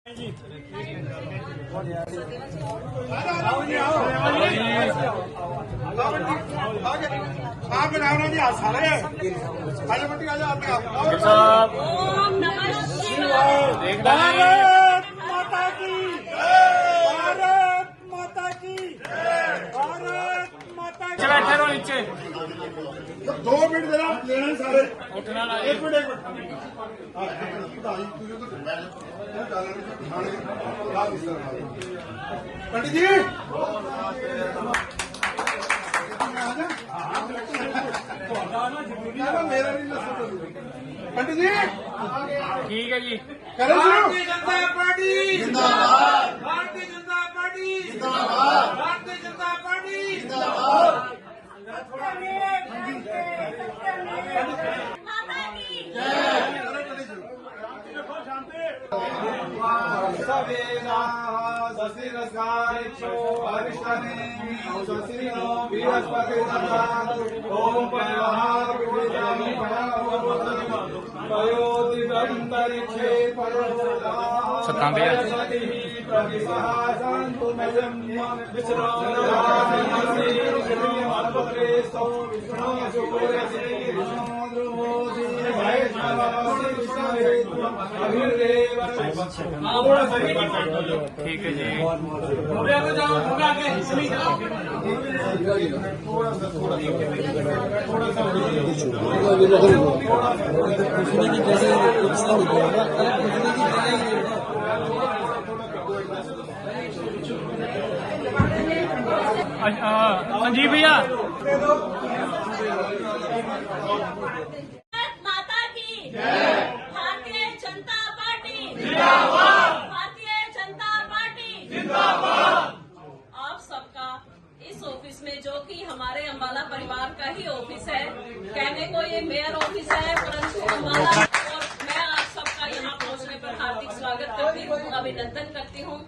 नीचे 2 मिनट जरा लेना सारे उठना ना। एक मिनट पंडित जी मेरा नहीं पंडित जी ठीक है जी। भारतीय जनता पार्टी जिंदाबाद, भारतीय जनता पार्टी जिंदाबाद, भारतीय जनता पार्टी जिंदाबाद। ठीक है जी। जी भैया माता की भारतीय जनता पार्टी जिंदाबाद, भारतीय जनता पार्टी जिंदाबाद। आप सबका इस ऑफिस में, जो कि हमारे अम्बाला परिवार का ही ऑफिस है, कहने को ये मेयर ऑफिस है, परंतु अम्बाला, और मैं आप सबका यहाँ पहुँचने पर हार्दिक स्वागत करती हूँ, अभिनंदन करती हूँ।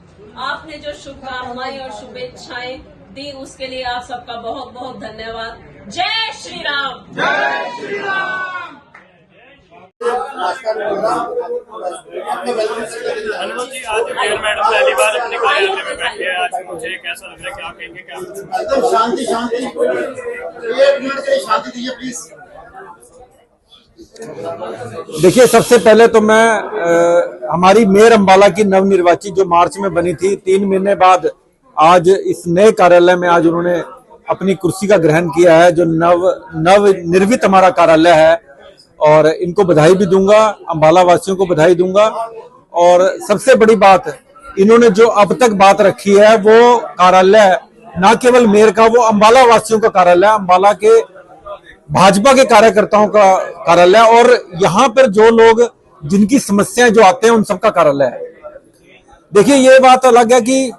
आपने जो शुभकामनाएं और शुभेच्छाएं दी, उसके लिए आप सबका बहुत बहुत धन्यवाद। जय श्री राम, जय श्री राम। अनुमत जी, आज मेयर मैडम पहली बार अपने कार्यालय में बैठे हैं, आज मुझे कैसा लग रहा है, क्या कहेंगे? क्या एकदम शांति शांति, 1 मिनट के लिए शांति दीजिए प्लीज। देखिए, सबसे पहले तो मैं हमारी मेयर अम्बाला की नवनिर्वाचित जो मार्च में बनी थी, 3 महीने बाद आज इस नए कार्यालय में आज उन्होंने अपनी कुर्सी का ग्रहण किया है, जो नव निर्मित हमारा कार्यालय है, और इनको बधाई भी दूंगा, अम्बाला वासियों को बधाई दूंगा। और सबसे बड़ी बात, इन्होंने जो अब तक बात रखी है, वो कार्यालय ना केवल मेयर का, वो अम्बाला वासियों का कार्यालय, अम्बाला के भाजपा के कार्यकर्ताओं का कार्यालय, और यहाँ पर जो लोग जिनकी समस्याएं जो आते हैं उन सबका कार्यालय है। देखिए, ये बात अलग है कि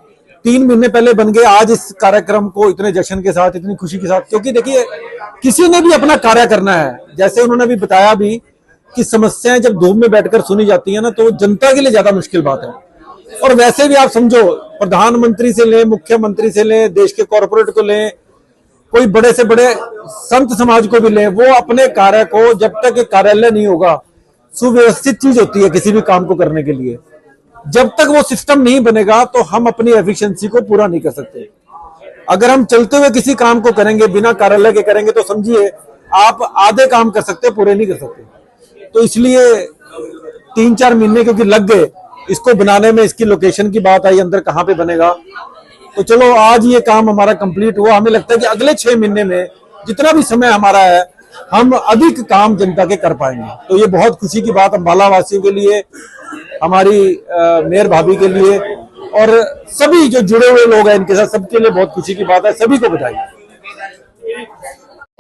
3 महीने पहले बन गए, आज इस कार्यक्रम को इतने जश्न के साथ, इतनी खुशी के साथ, क्योंकि देखिए किसी ने भी अपना कार्य करना है। जैसे उन्होंने भी बताया भी कि समस्याएं जब धूप में बैठकर सुनी जाती है ना, तो जनता के लिए ज्यादा मुश्किल बात है। और वैसे भी आप समझो, प्रधानमंत्री से ले, मुख्यमंत्री से ले, देश के कॉर्पोरेट को ले, कोई बड़े से बड़े संत समाज को भी ले, वो अपने कार्य को, जब तक कार्यालय नहीं होगा, सुव्यवस्थित चीज होती है किसी भी काम को करने के लिए, जब तक वो सिस्टम नहीं बनेगा तो हम अपनी एफिशिएंसी को पूरा नहीं कर सकते। अगर हम चलते हुए किसी काम को करेंगे, बिना कार्यालय के करेंगे, तो समझिए आप आधे काम कर सकते, पूरे नहीं कर सकते। तो इसलिए 3-4 महीने क्योंकि लग गए इसको बनाने में, इसकी लोकेशन की बात आई, अंदर कहाँ पे बनेगा, तो चलो आज ये काम हमारा कंप्लीट हुआ। हमें लगता है कि अगले 6 महीने में जितना भी समय हमारा है, हम अधिक काम जनता के कर पाएंगे। तो ये बहुत खुशी की बात अम्बाला वासियों के लिए, हमारी मेयर भाभी के लिए, और सभी जो जुड़े हुए लोग हैं इनके साथ, सबके लिए बहुत खुशी की बात है। सभी को बधाई।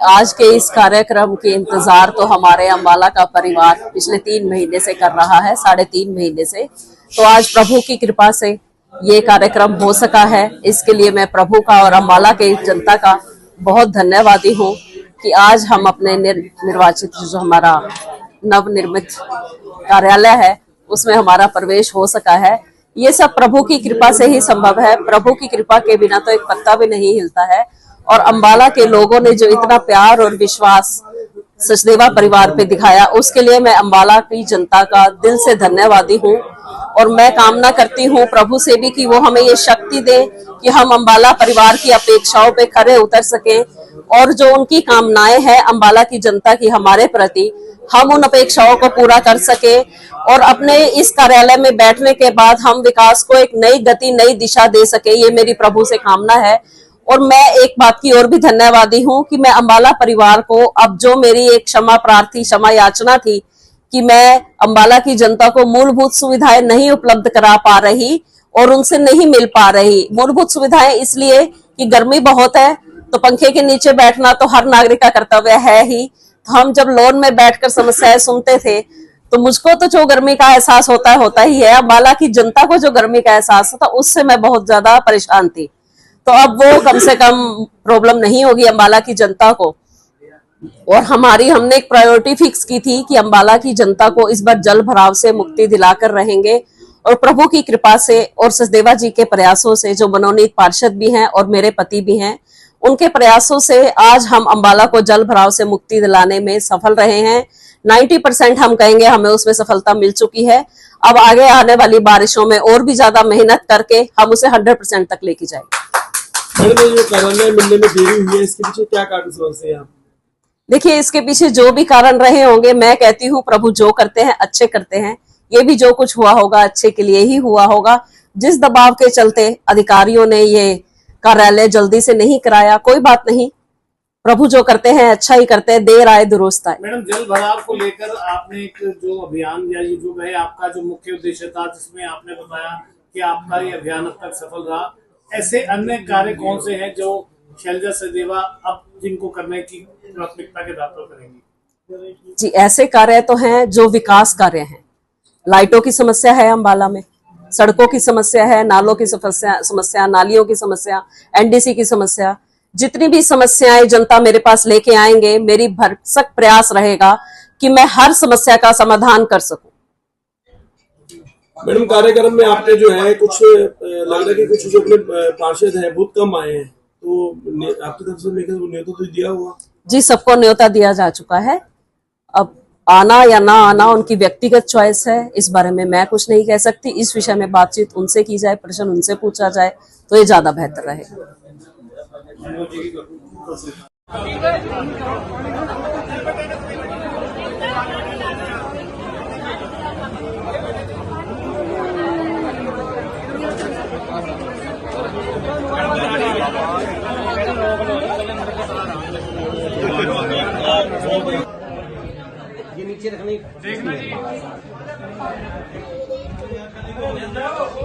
आज के इस कार्यक्रम के इंतजार तो हमारे अम्बाला का परिवार पिछले 3 महीने से कर रहा है, 3.5 महीने से। तो आज प्रभु की कृपा से ये कार्यक्रम हो सका है। इसके लिए मैं प्रभु का और अम्बाला के जनता का बहुत धन्यवादी हूँ कि आज हम अपने निर्वाचित जो हमारा नवनिर्मित कार्यालय है उसमें हमारा प्रवेश हो सका है। ये सब प्रभु की कृपा से ही संभव है। प्रभु की कृपा के बिना तो एक पत्ता भी नहीं हिलता है। और अम्बाला के लोगों ने जो इतना प्यार और विश्वास सचदेवा परिवार पे दिखाया, उसके लिए मैं अम्बाला की जनता का दिल से धन्यवादी हूँ। और मैं कामना करती हूँ प्रभु से भी कि वो हमें ये शक्ति दे कि हम अंबाला परिवार की अपेक्षाओं पे खरे उतर सकें और जो उनकी कामनाएं हैं अंबाला की जनता की हमारे प्रति, हम उन अपेक्षाओं को पूरा कर सके और अपने इस कार्यालय में बैठने के बाद हम विकास को एक नई गति, नई दिशा दे सके। ये मेरी प्रभु से कामना है। और मैं एक बात की और भी धन्यवादी हूँ कि मैं अंबाला परिवार को अब जो मेरी एक क्षमा याचना थी कि मैं अंबाला की जनता को मूलभूत सुविधाएं नहीं उपलब्ध करा पा रही और उनसे नहीं मिल पा रही। मूलभूत सुविधाएं इसलिए कि गर्मी बहुत है, तो पंखे के नीचे बैठना तो हर नागरिक का कर्तव्य है ही। तो हम जब लॉन में बैठकर समस्याएं सुनते थे तो मुझको तो जो गर्मी का एहसास होता ही है, अंबाला की जनता को जो गर्मी का एहसास होता उससे मैं बहुत ज्यादा परेशान थी। तो अब वो कम से कम प्रॉब्लम नहीं होगी अंबाला की जनता को। और हमने एक प्रायोरिटी फिक्स की थी कि अंबाला की जनता को इस बार जल भराव से मुक्ति दिलाकर रहेंगे और प्रभु की कृपा से और सचदेवा जी के प्रयासों से, जो मनोनीत पार्षद भी हैं और मेरे पति भी हैं, उनके प्रयासों से आज हम अंबाला को जल भराव से मुक्ति दिलाने में सफल रहे हैं। 90% हम कहेंगे हमें उसमें सफलता मिल चुकी है। अब आगे आने वाली बारिशों में और भी ज्यादा मेहनत करके हम उसे 100% तक लेके जाएंगे। जो कार्यालय मिलने में देरी हुई है, इसके पीछे क्या कारण समझते हैं आप? देखिए, इसके पीछे जो भी कारण रहे होंगे, मैं कहती हूँ प्रभु जो करते हैं अच्छे करते हैं। ये भी जो कुछ हुआ होगा अच्छे के लिए ही हुआ होगा। जिस दबाव के चलते अधिकारियों ने ये कार्यालय जल्दी से नहीं कराया, कोई बात नहीं, प्रभु जो करते हैं अच्छा ही करते हैं, देर आए दुरुस्त आए। मैडम, जल भराव को लेकर आपने एक जो अभियान या ये जो है आपका जो मुख्य उद्देश्य था, जिसमें आपने बताया कि आपका ये अभियान अब तक सफल रहा, ऐसे अन्य कार्य कौन से हैं जो शैलजा सचदेवा अब जिनको करने की प्राथमिकता के आधार पर करेंगी? जी, ऐसे कार्य तो हैं जो विकास कार्य हैं। लाइटों की समस्या है अंबाला में, सड़कों की समस्या है, नालों की समस्या, नालियों की समस्या, एनडीसी की समस्या, जितनी भी समस्याएं जनता मेरे पास लेके आएंगे, मेरी भरसक प्रयास रहेगा कि मैं हर समस्या का समाधान कर सकूं। मैडम, कार्यक्रम में आपने जो है कुछ लग रहा है कि कुछ जो अपने पार्षद हैं बहुत कम आए हैं, तो आपकी तरफ से लेकर न्योता तो दिया हुआ? जी, सबको न्योता दिया जा चुका है। अब आना या ना आना उनकी व्यक्तिगत चॉइस है, इस बारे में मैं कुछ नहीं कह सकती। इस विषय में बातचीत उनसे की जाए, प्रश्न उनसे पूछा जाए तो ये ज्यादा बेहतर रहेगा। ये नीचे रखने देखना जी,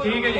ठीक है जी।